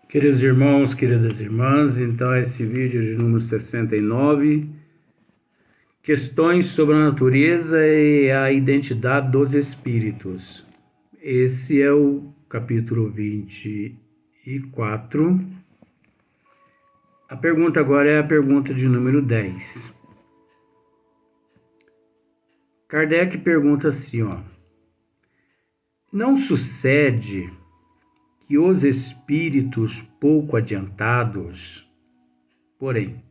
Queridos irmãos, queridas irmãs, então esse vídeo é de número 69, questões sobre a natureza e a identidade dos espíritos. Esse é o capítulo 24. A pergunta agora é a pergunta de número 10. Kardec pergunta assim, não sucede que os espíritos pouco adiantados, porém,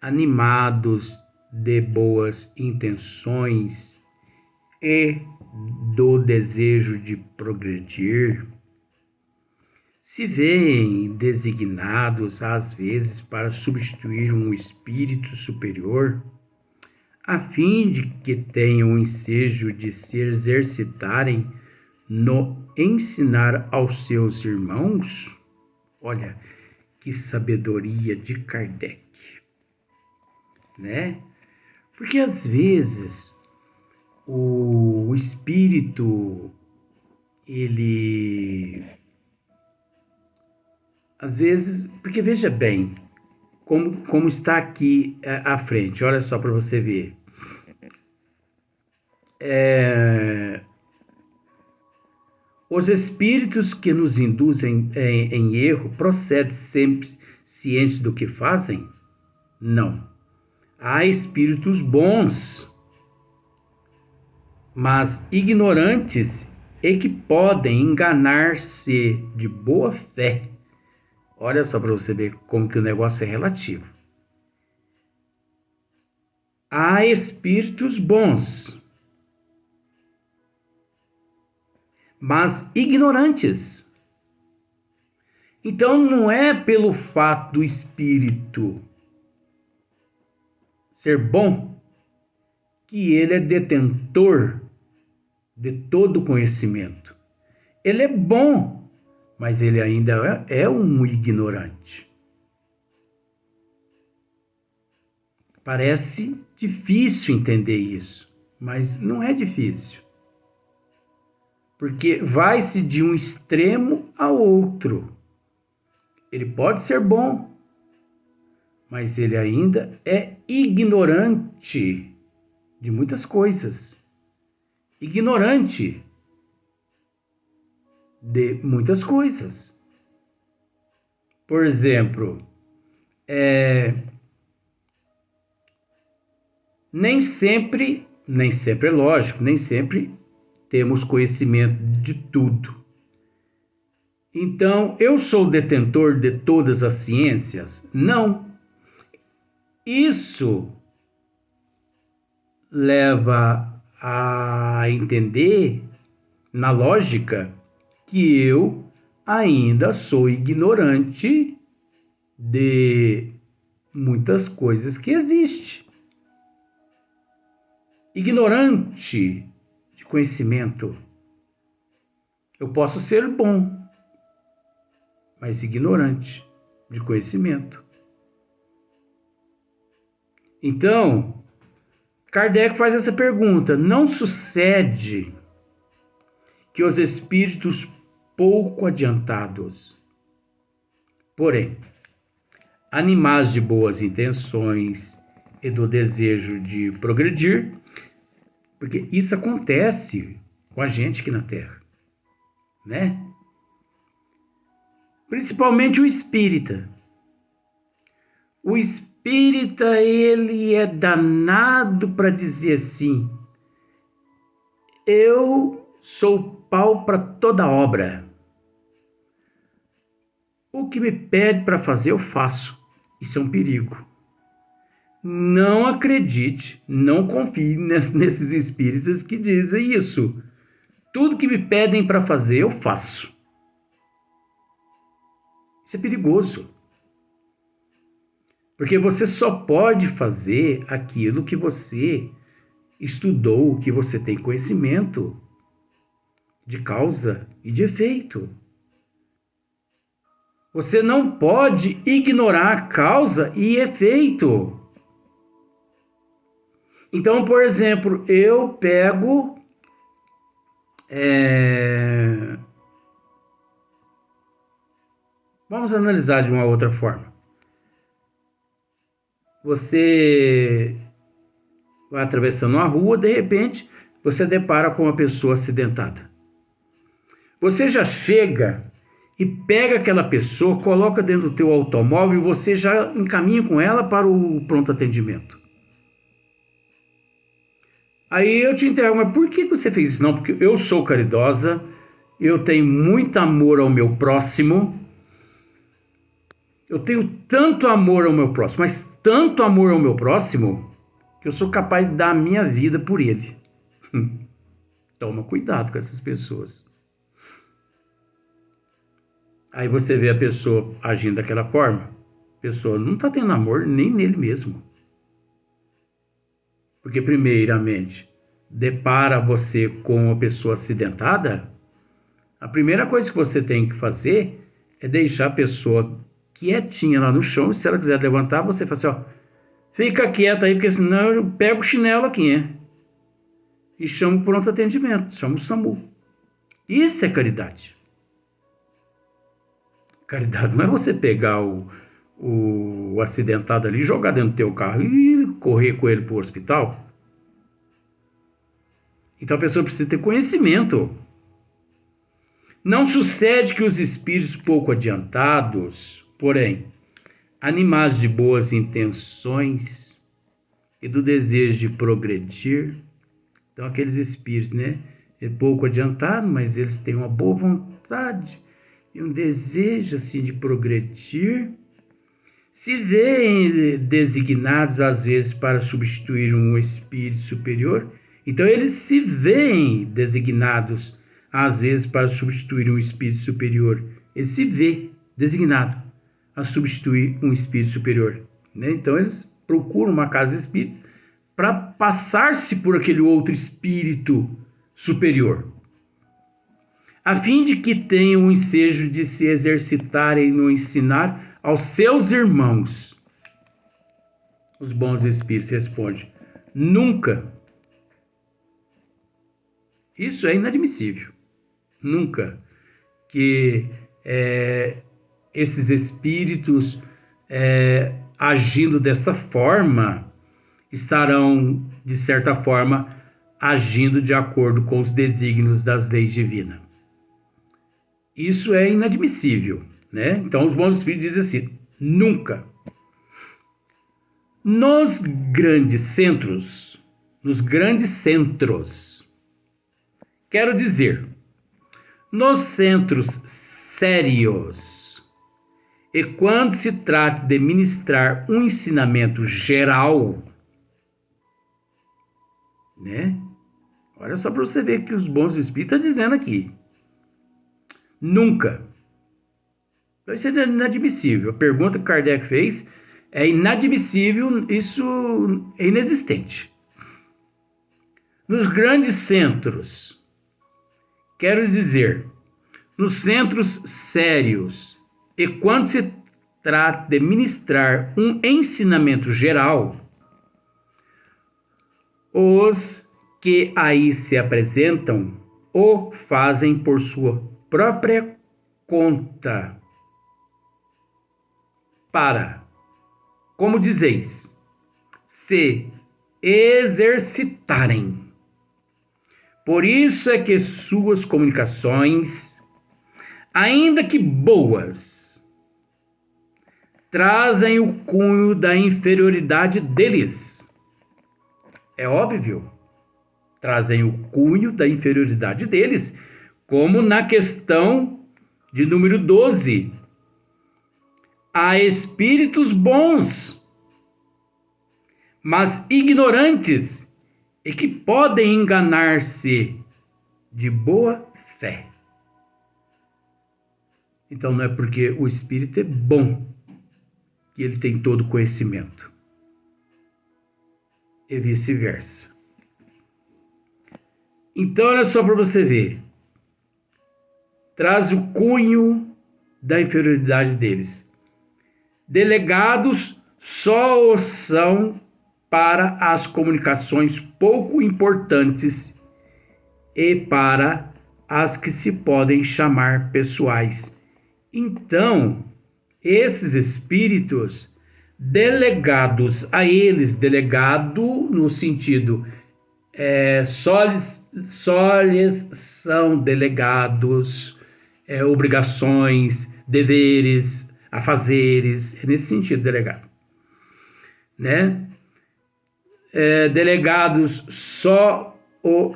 animados de boas intenções e do desejo de progredir, se veem designados às vezes para substituir um espírito superior, a fim de que tenham o ensejo de se exercitarem no ensinar aos seus irmãos. Olha, que sabedoria de Kardec, né? Porque às vezes o espírito, porque veja bem, como está aqui à frente, olha só para você ver. Os espíritos que nos induzem em erro procedem sempre cientes do que fazem? Não. Há espíritos bons, mas ignorantes e que podem enganar-se de boa fé. Olha só para você ver como que o negócio é relativo. Há espíritos bons, mas ignorantes. Então não é pelo fato do espírito ser bom que ele é detentor de todo conhecimento. Ele é bom, mas ele ainda é um ignorante. Parece difícil entender isso, mas não é difícil. Porque vai-se de um extremo ao outro. Ele pode ser bom, mas ele ainda é ignorante de muitas coisas. Ignorante de muitas coisas. Por exemplo, nem sempre é lógico, nem sempre temos conhecimento de tudo. Então, eu sou detentor de todas as ciências? Não. Isso leva a entender, na lógica, que eu ainda sou ignorante de muitas coisas que existem. Ignorante de conhecimento. Eu posso ser bom, mas ignorante de conhecimento. Então, Kardec faz essa pergunta: não sucede que os espíritos pouco adiantados, porém, animados de boas intenções e do desejo de progredir, porque isso acontece com a gente aqui na Terra, né? Principalmente o espírita. O espírita, ele é danado para dizer assim: eu sou pau para toda obra. O que me pede para fazer, eu faço. Isso é um perigo. Não acredite, não confie nesses espíritas que dizem isso. Tudo que me pedem para fazer, eu faço. Isso é perigoso. Porque você só pode fazer aquilo que você estudou, que você tem conhecimento de causa e de efeito. Você não pode ignorar causa e efeito. Então, por exemplo, eu pego Vamos analisar de uma outra forma. Você vai atravessando uma rua, de repente, você depara com uma pessoa acidentada. Você já chega e pega aquela pessoa, coloca dentro do teu automóvel e você já encaminha com ela para o pronto atendimento. Aí eu te interrogo, mas por que você fez isso? Não, porque eu sou caridosa, eu tenho muito amor ao meu próximo, eu tenho tanto amor ao meu próximo, mas tanto amor ao meu próximo, que eu sou capaz de dar a minha vida por ele. Toma cuidado com essas pessoas. Aí você vê a pessoa agindo daquela forma, a pessoa não está tendo amor nem nele mesmo. Porque primeiramente, depara você com uma pessoa acidentada, a primeira coisa que você tem que fazer é deixar a pessoa quietinha lá no chão. Se ela quiser levantar, você fala assim, ó, fica quieta aí, porque senão eu pego o chinelo aqui, hein? E chamo o pronto atendimento, chamo o SAMU. Isso é caridade. Caridade não é você pegar o acidentado ali, jogar dentro do teu carro e correr com ele para o hospital. Então a pessoa precisa ter conhecimento. Não sucede que os espíritos pouco adiantados, porém, animados de boas intenções e do desejo de progredir, então aqueles espíritos, né, pouco adiantados, mas eles têm uma boa vontade e um desejo assim de progredir, se veem designados às vezes para substituir um espírito superior. Então eles se veem designados às vezes para substituir um espírito superior. Ele se vê designado a substituir um espírito superior, né? Então eles procuram uma casa espírita para passar-se por aquele outro espírito superior, a fim de que tenham o ensejo de se exercitarem no ensinar aos seus irmãos. Os bons espíritos respondem: nunca. Isso é inadmissível. Nunca que esses espíritos agindo dessa forma estarão, de certa forma, agindo de acordo com os desígnios das leis divinas. Isso é inadmissível, né? Então os bons espíritos dizem assim: nunca. Nos grandes centros, quero dizer, nos centros sérios, e quando se trata de ministrar um ensinamento geral, né? Olha só para você ver que os bons espíritos estão dizendo aqui. Nunca. Então isso é inadmissível. A pergunta que Kardec fez é inadmissível, isso é inexistente. Nos grandes centros, quero dizer, nos centros sérios, e quando se trata de ministrar um ensinamento geral, os que aí se apresentam o fazem por sua própria conta, para, como dizeis, se exercitarem. Por isso é que suas comunicações, ainda que boas, trazem o cunho da inferioridade deles. É óbvio, trazem o cunho da inferioridade deles, como na questão de número 12. Há espíritos bons, mas ignorantes, e que podem enganar-se de boa fé. Então não é porque o espírito é bom que ele tem todo conhecimento, e vice-versa. Então olha só para você ver, traz o cunho da inferioridade deles. Delegados só são para as comunicações pouco importantes e para as que se podem chamar pessoais. Então, esses espíritos, delegados a eles, delegado no sentido, só lhes são delegados obrigações, deveres, afazeres, é nesse sentido, delegado, né? Delegados só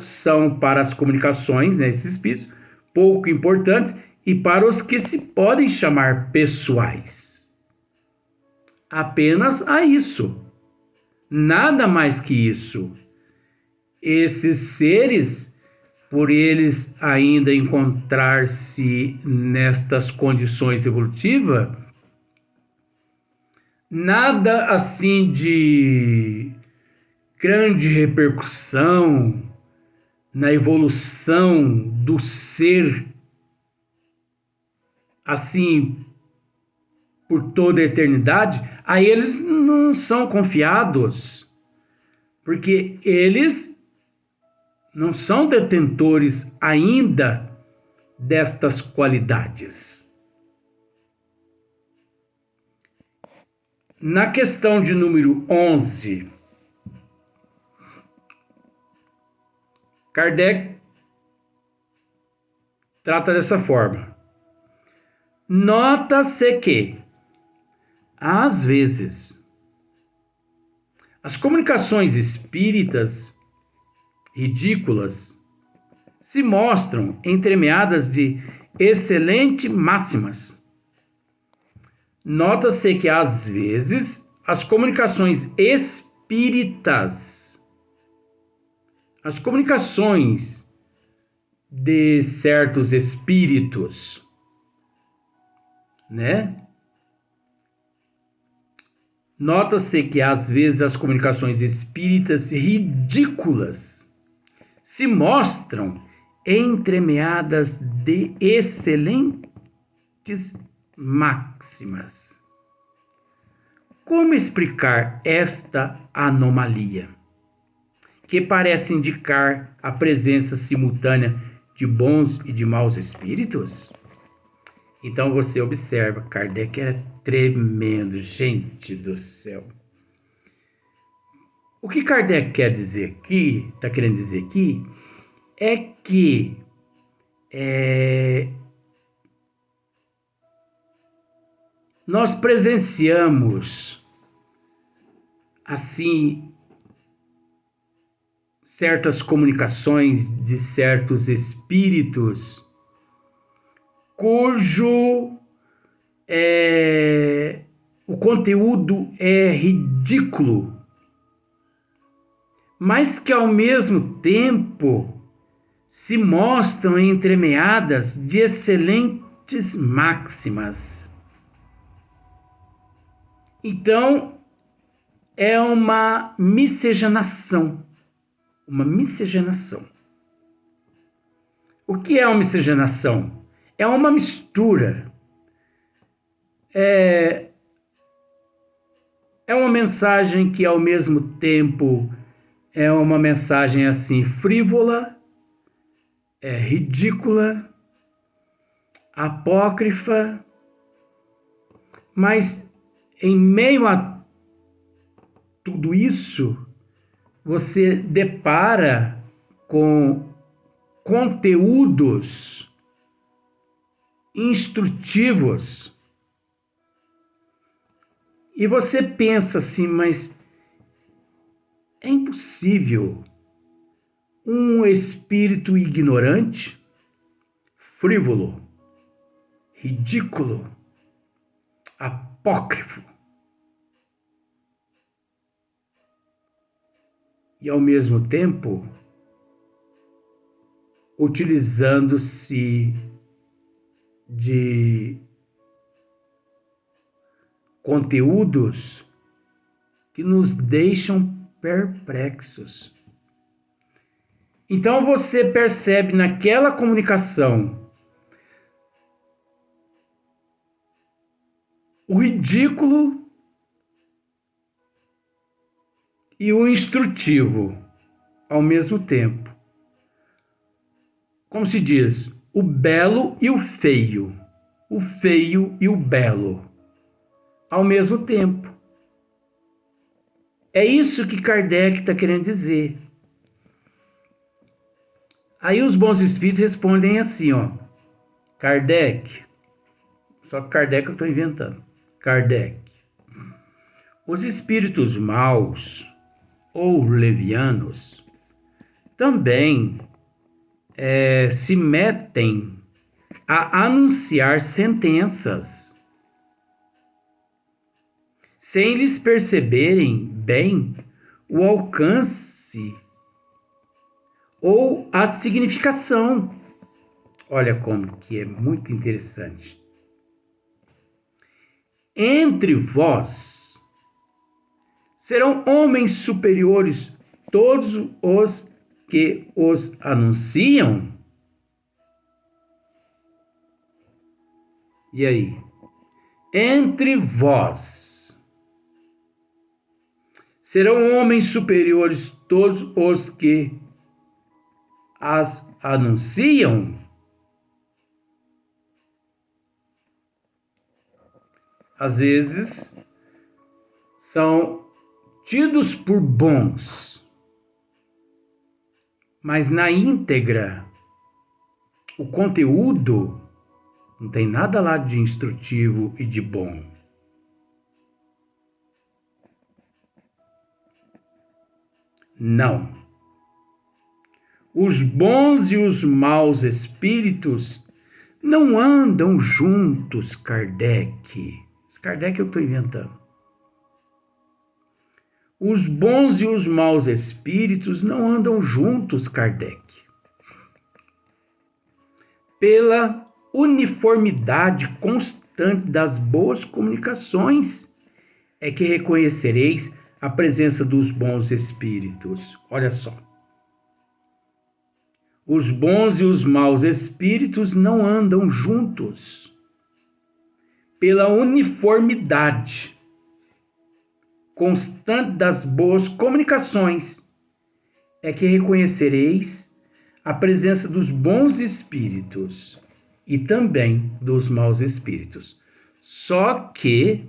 são para as comunicações, né, esses espíritos, pouco importantes, e para os que se podem chamar pessoais. Apenas a isso. Nada mais que isso. Esses seres, por eles ainda encontrar-se nestas condições evolutivas, nada assim de grande repercussão na evolução do ser, assim, por toda a eternidade, a eles não são confiados, porque eles não são detentores ainda destas qualidades. Na questão de número 11, Kardec trata dessa forma. Nota-se que, às vezes, as comunicações espíritas ridículas se mostram entremeadas de excelentes máximas. Nota-se que, às vezes, as comunicações espíritas, as comunicações de certos espíritos, né? Nota-se que, às vezes, as comunicações espíritas ridículas se mostram entremeadas de excelentes máximas. Como explicar esta anomalia, que parece indicar a presença simultânea de bons e de maus espíritos? Então você observa, Kardec era tremendo, gente do céu. O que Kardec quer dizer aqui, está querendo dizer aqui, é que nós presenciamos, assim, certas comunicações de certos espíritos cujo o conteúdo é ridículo, mas que ao mesmo tempo se mostram entremeadas de excelentes máximas. Então, é uma miscigenação. Uma miscigenação. O que é uma miscigenação? É uma mistura. É uma mensagem que ao mesmo tempo é uma mensagem assim frívola, ridícula, apócrifa, mas em meio a tudo isso, você depara com conteúdos instrutivos e você pensa assim, mas é impossível um espírito ignorante, frívolo, ridículo, apócrifo e ao mesmo tempo utilizando-se de conteúdos que nos deixam perplexos. Então você percebe naquela comunicação o ridículo e o instrutivo ao mesmo tempo. Como se diz, o belo e o feio e o belo. ao mesmo tempo. É isso que Kardec está querendo dizer. Aí os bons espíritos respondem assim, ó. Kardec, só que Kardec eu estou inventando. Kardec. Os espíritos maus ou levianos também se metem a anunciar sentenças, sem eles perceberem bem o alcance ou a significação. Olha como que é muito interessante. Entre vós serão homens superiores todos os que os anunciam. E aí? Entre vós serão homens superiores todos os que as anunciam? Às vezes são tidos por bons, mas na íntegra, o conteúdo não tem nada lá de instrutivo e de bom. Não. Os bons e os maus espíritos não andam juntos, Kardec. Kardec eu estou inventando. Os bons e os maus espíritos não andam juntos, Kardec. Pela uniformidade constante das boas comunicações é que reconhecereis a presença dos bons espíritos. Olha só. Os bons e os maus espíritos não andam juntos. Pela uniformidade constante das boas comunicações é que reconhecereis a presença dos bons espíritos e também dos maus espíritos. Só que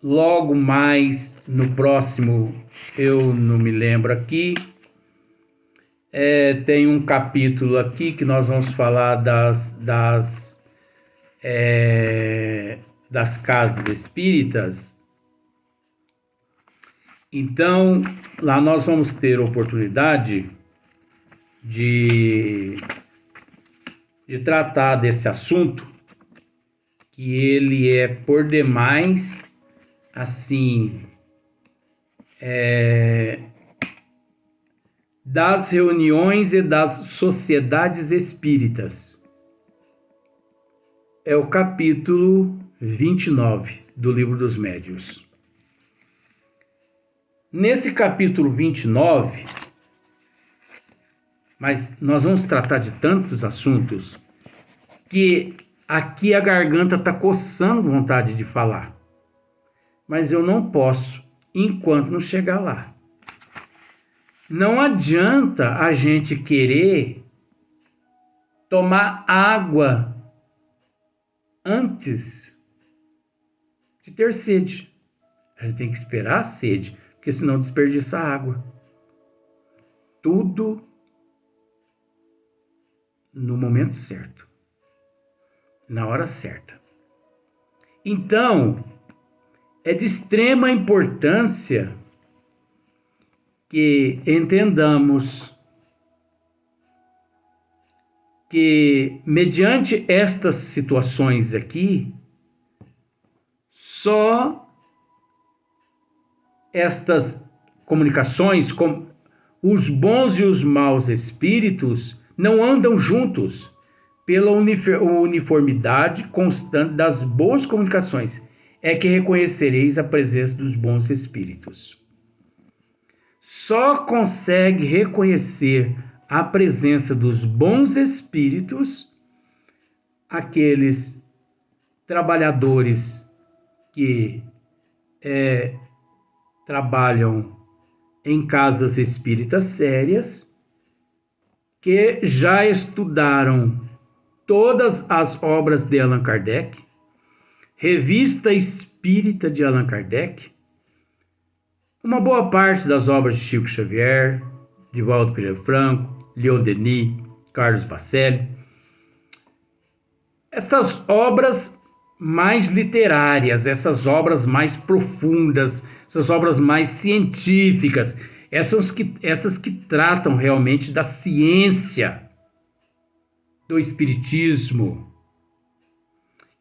logo mais no próximo, eu não me lembro aqui, tem um capítulo aqui que nós vamos falar das casas espíritas. Então, lá nós vamos ter oportunidade de tratar desse assunto, que ele é por demais, assim, das reuniões e das sociedades espíritas. É o capítulo 29 do Livro dos Médiuns. Nesse capítulo 29, mas nós vamos tratar de tantos assuntos que aqui a garganta está coçando vontade de falar. Mas eu não posso enquanto não chegar lá. Não adianta a gente querer tomar água antes de ter sede. A gente tem que esperar a sede, porque senão desperdiça a água. Tudo no momento certo, na hora certa. Então, é de extrema importância que entendamos que, mediante estas situações aqui, só estas comunicações, com os bons e os maus espíritos, não andam juntos pela uniformidade constante das boas comunicações, é que reconhecereis a presença dos bons espíritos. Só consegue reconhecer a presença dos bons espíritos aqueles trabalhadores que trabalham em casas espíritas sérias, que já estudaram todas as obras de Allan Kardec, Revista Espírita de Allan Kardec, uma boa parte das obras de Chico Xavier, Divaldo Pereira Franco, Leon Denis, Carlos Bacelli. Estas obras mais literárias, essas obras mais profundas, essas obras mais científicas, essas que tratam realmente da ciência, do espiritismo,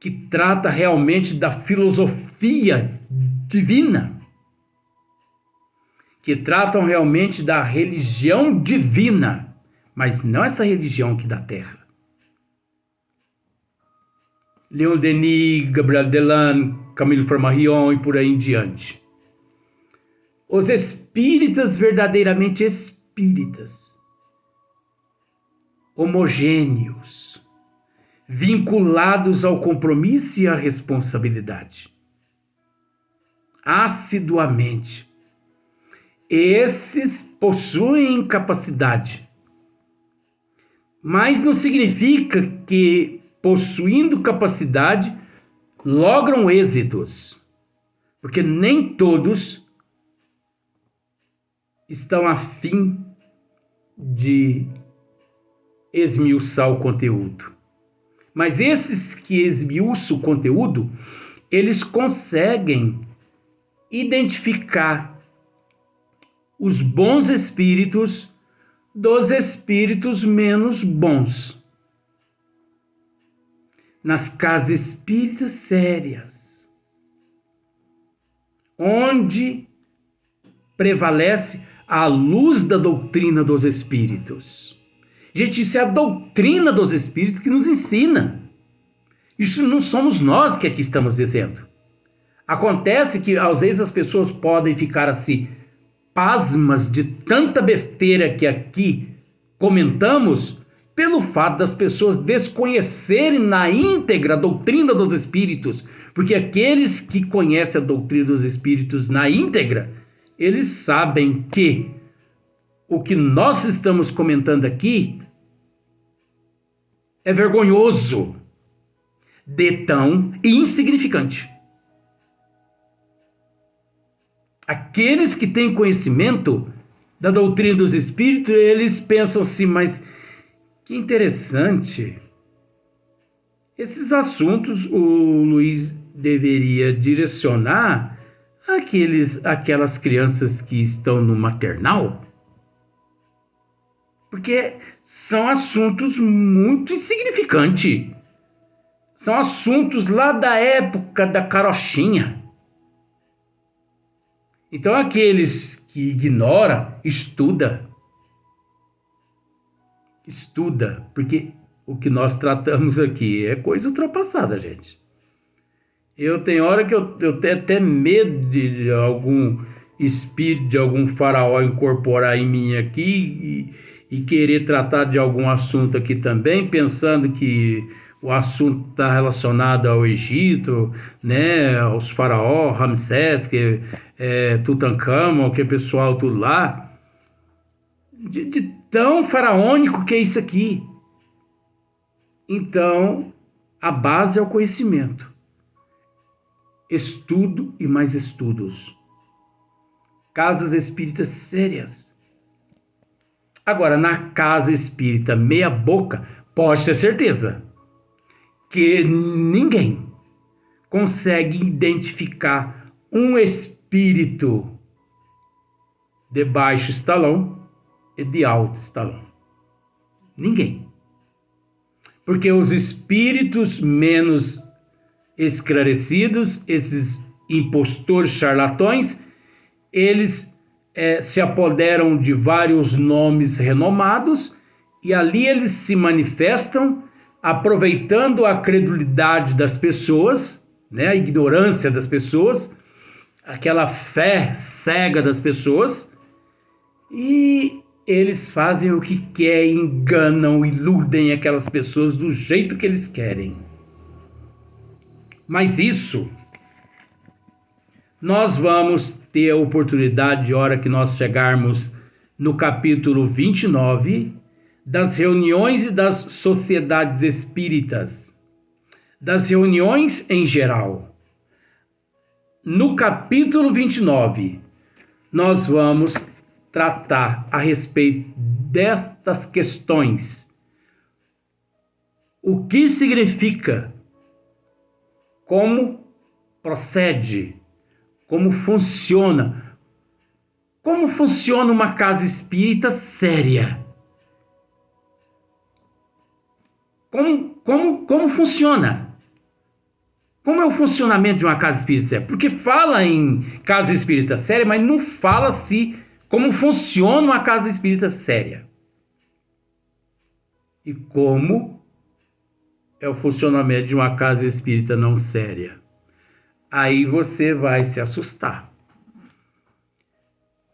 que trata realmente da filosofia divina, que tratam realmente da religião divina, mas não essa religião aqui da Terra. Leon Denis, Gabriel Delan, Camilo Flammarion e por aí em diante. Os espíritas verdadeiramente espíritas, homogêneos, vinculados ao compromisso e à responsabilidade, assiduamente. Esses possuem capacidade, mas não significa que, possuindo capacidade, logram êxitos, porque nem todos estão a fim de esmiuçar o conteúdo. Mas esses que esmiuçam o conteúdo, eles conseguem identificar os bons espíritos dos espíritos menos bons. Nas casas espíritas sérias, onde prevalece a luz da doutrina dos espíritos. Gente, isso é a doutrina dos espíritos que nos ensina. Isso não somos nós que aqui estamos dizendo. Acontece que às vezes as pessoas podem ficar assim, pasmas de tanta besteira que aqui comentamos, pelo fato das pessoas desconhecerem na íntegra a doutrina dos espíritos, porque aqueles que conhecem a doutrina dos espíritos na íntegra, eles sabem que o que nós estamos comentando aqui é vergonhoso, de tão insignificante. Aqueles que têm conhecimento da doutrina dos espíritos, eles pensam assim, mas que interessante. Esses assuntos o Luiz deveria direcionar aquelas crianças que estão no maternal, porque são assuntos muito insignificantes. São assuntos lá da época da carochinha. Então aqueles que ignoram, estuda, porque o que nós tratamos aqui é coisa ultrapassada, gente. Eu tenho hora que eu tenho até medo de algum espírito, de algum faraó incorporar em mim aqui e querer tratar de algum assunto aqui também, pensando que o assunto está relacionado ao Egito, né, aos faraós, Ramsés, Tutankhamon, que é pessoal tudo lá, de tão faraônico que é isso aqui. Então, a base é o conhecimento. Estudo e mais estudos. Casas espíritas sérias. Agora, na casa espírita meia boca, pode ter certeza que ninguém consegue identificar um espírito de baixo estalão e de alto estalão. Ninguém. Porque os espíritos menos esclarecidos, esses impostores charlatões, eles se apoderam de vários nomes renomados e ali eles se manifestam aproveitando a credulidade das pessoas, né, a ignorância das pessoas, aquela fé cega das pessoas, e eles fazem o que querem, enganam, iludem aquelas pessoas do jeito que eles querem. Mas isso nós vamos ter a oportunidade, de hora que nós chegarmos no capítulo 29, das reuniões e das sociedades espíritas, das reuniões em geral. no capítulo 29, nós vamos tratar a respeito destas questões. O que significa? Como procede? Como funciona? Como funciona uma casa espírita séria? Como funciona? Como é o funcionamento de uma casa espírita séria? Porque fala em casa espírita séria, mas não fala como funciona uma casa espírita séria. E como é o funcionamento de uma casa espírita não séria. Aí você vai se assustar.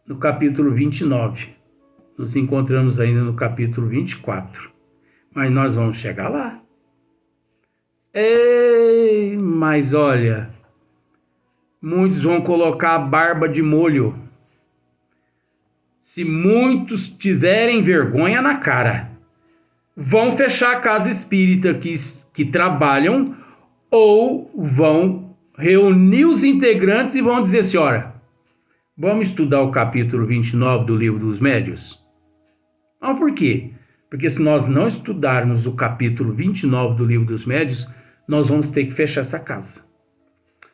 No capítulo 29, nos encontramos ainda no capítulo 24, mas nós vamos chegar lá. Ei, mas olha, muitos vão colocar a barba de molho. Se muitos tiverem vergonha na cara, vão fechar a casa espírita que trabalham, ou vão reunir os integrantes e vão dizer assim, olha, vamos estudar o capítulo 29 do Livro dos Médiuns? Não, por quê? Porque se nós não estudarmos o capítulo 29 do Livro dos Médiuns, nós vamos ter que fechar essa casa.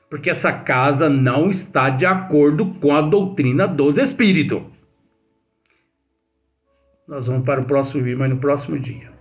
Porque essa casa não está de acordo com a doutrina dos espíritos. Nós vamos para o próximo vídeo, mas no próximo dia.